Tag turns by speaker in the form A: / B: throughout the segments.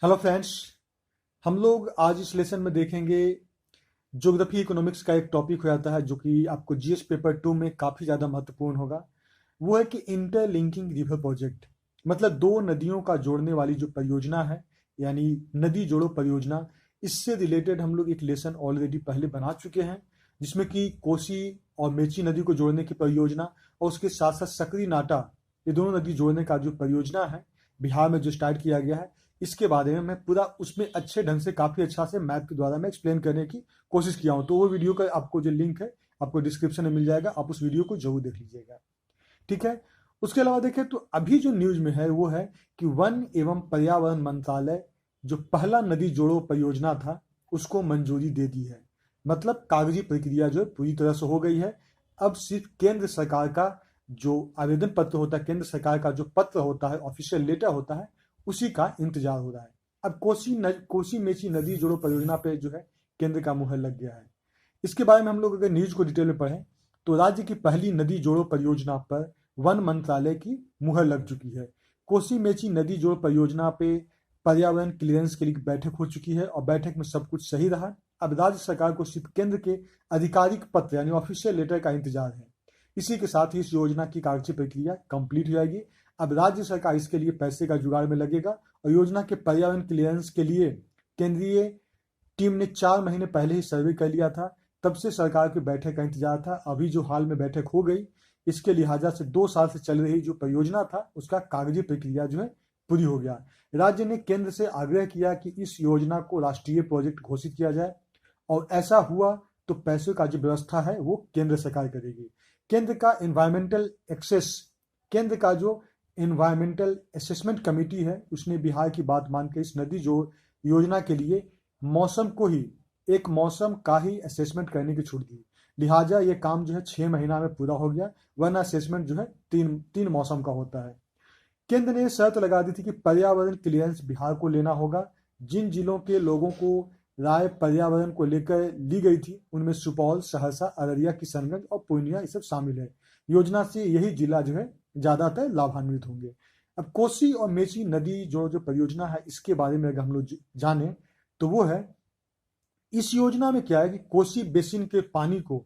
A: Hello friends. हम लोग आज इस लेसन में देखेंगे ज्योग्राफी इकोनॉमिक्स का एक टॉपिक हो जाता है जो कि आपको जीएस पेपर 2 में काफ़ी ज़्यादा महत्वपूर्ण होगा। वो है कि इंटरलिंकिंग रिवर प्रोजेक्ट, मतलब दो नदियों का जोड़ने वाली जो परियोजना है, यानी नदी जोड़ो परियोजना। इससे रिलेटेड हम लोग एक लेसन ऑलरेडी पहले बना चुके हैं, जिसमें कि कोसी और मेची नदी को जोड़ने की परियोजना और उसके साथ साथ सकरी नाटा, ये दोनों नदी जोड़ने का जो परियोजना है बिहार में जो स्टार्ट किया गया है, इसके बारे में मैं पूरा उसमें अच्छे ढंग से काफ़ी अच्छा से मैप के द्वारा मैं एक्सप्लेन करने की कोशिश किया हूँ। तो वो वीडियो का आपको जो लिंक है आपको डिस्क्रिप्शन में मिल जाएगा, आप उस वीडियो को जरूर देख लीजिएगा। ठीक है। उसके अलावा देखें तो अभी जो न्यूज में है वो है कि वन एवं पर्यावरण मंत्रालय जो पहला नदी जोड़ो परियोजना था उसको मंजूरी दे दी है। मतलब कागजी प्रक्रिया जो है पूरी तरह से हो गई है। अब सिर्फ केंद्र सरकार का जो आवेदन पत्र होता है, केंद्र सरकार का जो पत्र होता है, ऑफिशियल लेटर होता है, उसी का इंतजार हो रहा है। अब कोसी मेची नदी जोड़ो परियोजना पे जो है केंद्र का मुहर लग गया है। इसके बारे में हम लोग अगर न्यूज को डिटेल में पढ़ें तो राज्य की पहली नदी जोड़ो परियोजना पर वन मंत्रालय की मुहर लग चुकी है। कोसी मेची नदी जोड़ो परियोजना पे पर्यावरण क्लियरेंस के लिए बैठक हो चुकी है और बैठक में सब कुछ सही रहा। अब राज्य सरकार को सिर्फ केंद्र के आधिकारिक पत्र यानी ऑफिशियल लेटर का इंतजार है। इसी के साथ ही इस योजना की कागजी प्रक्रिया कंप्लीट हो जाएगी। अब राज्य सरकार इसके लिए पैसे का जुगाड़ में लगेगा और योजना के पर्यावरण क्लियरेंस के लिए केंद्रीय टीम ने 4 महीने पहले ही सर्वे कर लिया था। तब से सरकार की बैठक का इंतजार था। अभी जो हाल में बैठक हो गई, इसके लिहाजा से 2 साल से चल रही जो परियोजना था उसका कागजी प्रक्रिया जो है पूरी हो गया। राज्य ने केंद्र से आग्रह किया कि इस योजना को राष्ट्रीय प्रोजेक्ट घोषित किया जाए और ऐसा हुआ तो पैसों का जो व्यवस्था है वो केंद्र सरकार करेगी। केंद्र का इन्वायरमेंटल एक्सेस केंद्र का जो इन्वायरमेंटल असेसमेंट कमेटी है उसने बिहार की बात मानकर इस नदी जो योजना के लिए मौसम को ही एक मौसम का ही असेसमेंट करने की छूट दी। लिहाजा ये काम जो है 6 महीना में पूरा हो गया, वरना असेसमेंट जो है तीन तीन मौसम का होता है। केंद्र ने शर्त लगा दी थी कि पर्यावरण क्लियरेंस बिहार को लेना होगा। जिन जिलों के लोगों को राय पर्यावरण को लेकर ली गई थी उनमें सुपौल, सहरसा, अररिया, किशनगंज और पूर्णिया ये सब शामिल है। योजना से यही जिला जो है ज्यादातर लाभान्वित होंगे। अब कोसी और मेची नदी जो जो परियोजना है इसके बारे में अगर हम लोग जाने तो वो है, इस योजना में क्या है कि कोसी बेसिन के पानी को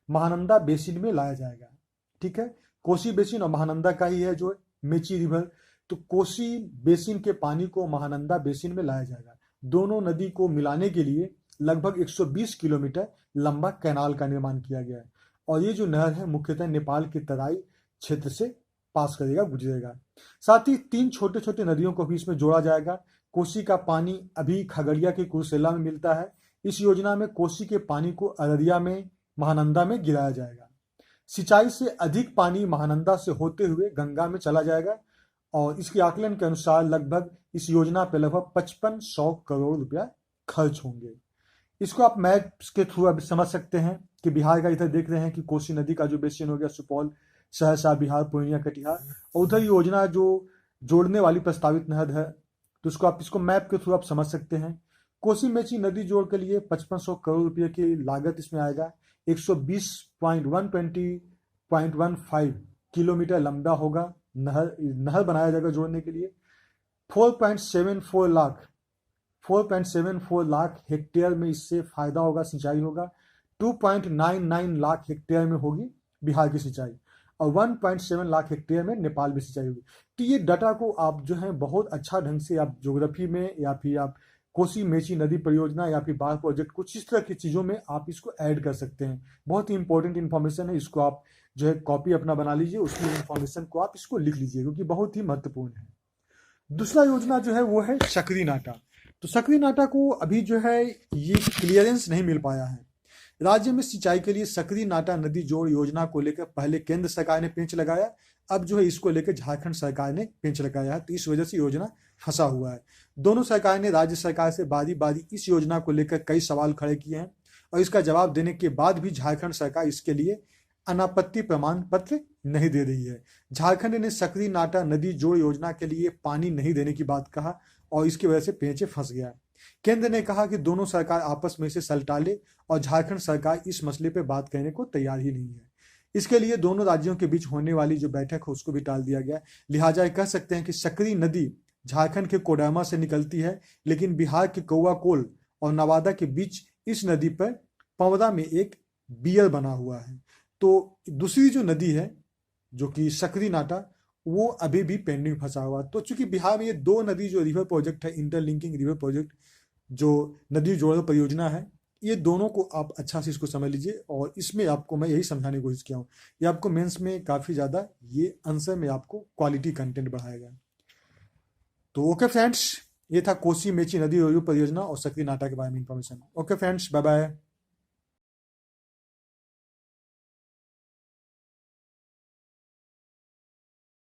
A: महानंदा बेसिन में लाया जाएगा। ठीक है। कोसी बेसिन और महानंदा का ही है जो मेची रिवर। तो कोसी बेसिन के पानी को महानंदा बेसिन में लाया जाएगा। दोनों नदी को मिलाने के लिए लगभग 120 किलोमीटर लंबा कैनाल का निर्माण किया गया है और ये जो नहर है मुख्यतः नेपाल के तराई क्षेत्र से पास करेगा, गुजरेगा। साथ ही 3 छोटे छोटे नदियों को भी इसमें जोड़ा जाएगा। कोसी का पानी अभी खगड़िया के कुर्सेला में मिलता है। इस योजना में कोसी के पानी को अररिया में महानंदा में गिराया जाएगा। सिंचाई से अधिक पानी महानंदा से होते हुए गंगा में चला जाएगा और इसके आकलन के अनुसार लगभग इस योजना पर लगभग 5500 करोड़ रुपया खर्च होंगे। इसको आप मैप्स के थ्रू अब समझ सकते हैं कि बिहार का इधर देख रहे हैं कि कोसी नदी का जो बेसिन हो गया सुपौल, सहरसा, बिहार, पूर्णिया, कटिहार, और उधर योजना जो जोड़ने वाली प्रस्तावित नहर है तो उसको आप इसको मैप के थ्रू आप समझ सकते हैं। कोसी मेची नदी जोड़ के लिए 5500 करोड़ रुपए की लागत इसमें आएगा। 120.120.15 किलोमीटर लंबा होगा। नहर नहर बनाया जाएगा जोड़ने के लिए। 4.74 लाख हेक्टेयर में इससे फायदा होगा, सिंचाई होगा। 2.99 लाख हेक्टेयर में होगी बिहार की सिंचाई और 1.7 लाख हेक्टेयर में नेपाल में सिंचाई होगी। तो ये डाटा को आप जो है बहुत अच्छा ढंग से आप ज्योग्राफी में या फिर आप कोसी मेची नदी परियोजना या फिर बाढ़ प्रोजेक्ट कुछ इस तरह की चीज़ों में आप इसको ऐड कर सकते हैं। बहुत ही इंपॉर्टेंट इन्फॉर्मेशन है, इसको आप जो है कॉपी अपना बना लीजिए, उसकी इन्फॉर्मेशन को आप इसको लिख लीजिए क्योंकि बहुत ही महत्वपूर्ण है। दूसरा योजना जो है वो है सकरी नाटा। तो सकरी नाटा को अभी जो है ये क्लियरेंस नहीं मिल पाया है। राज्य में सिंचाई के लिए सकरी नाटा नदी जोड़ योजना को लेकर पहले केंद्र सरकार ने पेंच लगाया, अब जो है इसको लेकर झारखंड सरकार ने पेंच लगाया है। तो इस वजह से योजना फंसा हुआ है। दोनों सरकार ने राज्य सरकार से बारी बारी इस योजना को लेकर कई सवाल खड़े किए हैं और इसका जवाब देने के बाद भी झारखंड सरकार इसके लिए अनापत्ति प्रमाण पत्र नहीं दे रही है। झारखंड ने सकरी नाटा नदी जोड़ योजना के लिए पानी नहीं देने की बात कहा और इसकी वजह से पेंच फंस गया। केंद्र ने कहा कि दोनों सरकार आपस में से सलटाले और झारखंड सरकार इस मसले पर बात करने को तैयार ही नहीं है। इसके लिए दोनों राज्यों के बीच होने वाली जो बैठक है उसको भी टाल दिया गया। लिहाजा कह सकते हैं कि सकरी नदी झारखंड के कोडरमा से निकलती है, लेकिन बिहार के कौआकोल और नवादा के बीच इस नदी पर पवदा में एक बियर बना हुआ है। तो दूसरी जो नदी है जो कि सकरी नाटा, वो अभी भी पेंडिंग फंसा हुआ। तो चूंकि बिहार में ये दो नदी जो रिवर प्रोजेक्ट है, इंटरलिंकिंग रिवर प्रोजेक्ट, जो नदी जोड़ो परियोजना है, ये दोनों को आप अच्छा से इसको समझ लीजिए। और इसमें आपको मैं यही समझाने की कोशिश किया हूँ, ये आपको मेंस में काफ़ी ज़्यादा ये आंसर में आपको क्वालिटी कंटेंट बढ़ाएगा। तो ओके फ्रेंड्स, ये था कोसी मेची नदी जोड़ो परियोजना और सकरी नाटा के बारे में information. Okay friends, bye bye.